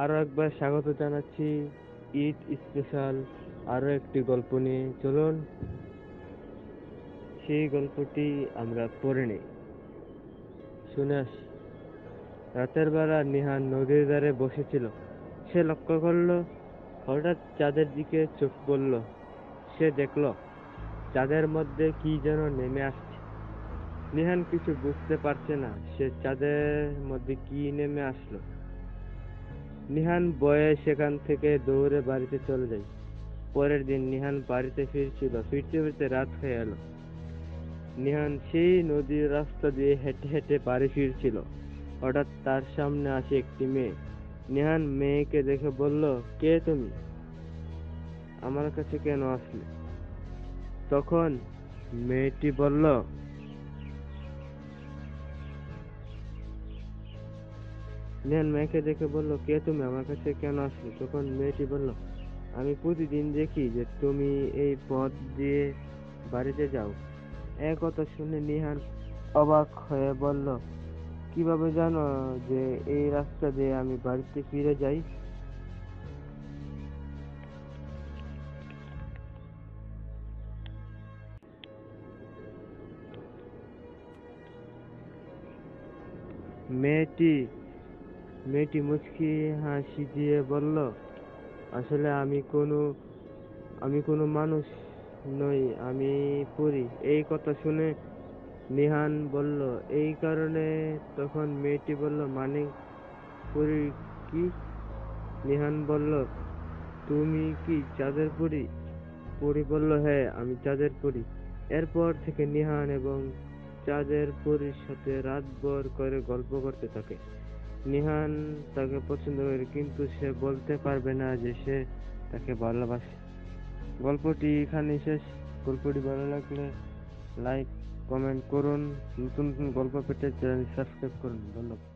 আরো একবার স্বাগত জানাচ্ছি ঈদ স্পেশাল আরো একটি গল্প নিয়ে। চলুন সেই গল্পটি আমরা পড়ে নেই, শুনে আসি। রাতের বেলা নিহান নদীর ধারে বসেছিল। সে লক্ষ্য করলো হঠাৎ চাঁদের দিকে চোখ পড়ল। সে দেখল চাঁদের মধ্যে কি যেন নেমে আসছে। নিহান কিছু বুঝতে পারছে না, সে চাঁদের মধ্যে কি নেমে আসলো। নিহান ভয়ে সেখান থেকে দৌড়ে বাড়িতে চলে যায়। পরের দিন নিহান বাড়িতে ফিরছিল, ফিরতে ফিরতে রাত হয়ে এলো। নিহান সেই নদীর রাস্তা দিয়ে হেঁটে হেঁটে বাড়ি ফিরছিল। হঠাৎ তার সামনে আসে একটি মেয়ে। নিহান মেয়েকে দেখে বলল, কে তুমি? আমার কাছে কেন আসলে? তখন মেয়েটি বলল, নিহান মেয়েকে দেখে বলল, কে তুমি, আমার কাছে কেন আসলে? তখন মেয়েটি বলল, আমি প্রতিদিন দেখি যে তুমি এই পথ দিয়ে বাড়িতে যাও। এ কথা শুনে নিহান অবাক হয়ে বলল, কিভাবে জানো যে এই রাস্তা দিয়ে আমি বাড়িতে ফিরে যাই? মেয়েটি মেয়েটি মুচকি হাসি দিয়ে বলল, আসলে আমি কোনো মানুষ নই, আমি পড়ি। এই কথা শুনে নিহান বলল, এই কারণে? তখন মেয়েটি বলল, মানে পড়ি কি? নিহান বলল, তুমি কি চাঁদের পরী? পরী বলল, হ্যাঁ, আমি চাঁদের পরী। এরপর থেকে নিহান এবং চাঁদের পরীর সাথে রাতভর করে গল্প করতে থাকে। নিহান তাকে পছন্দ করে, কিন্তু সে বলতে পারবে না যে সে তাকে ভালোবাসে। গল্পটি এখানেই শেষ। গল্পটি ভালো লাগলে লাইক, কমেন্ট করুন। নতুন নতুন গল্প পেতে চ্যানেল সাবস্ক্রাইব করুন। ধন্যবাদ।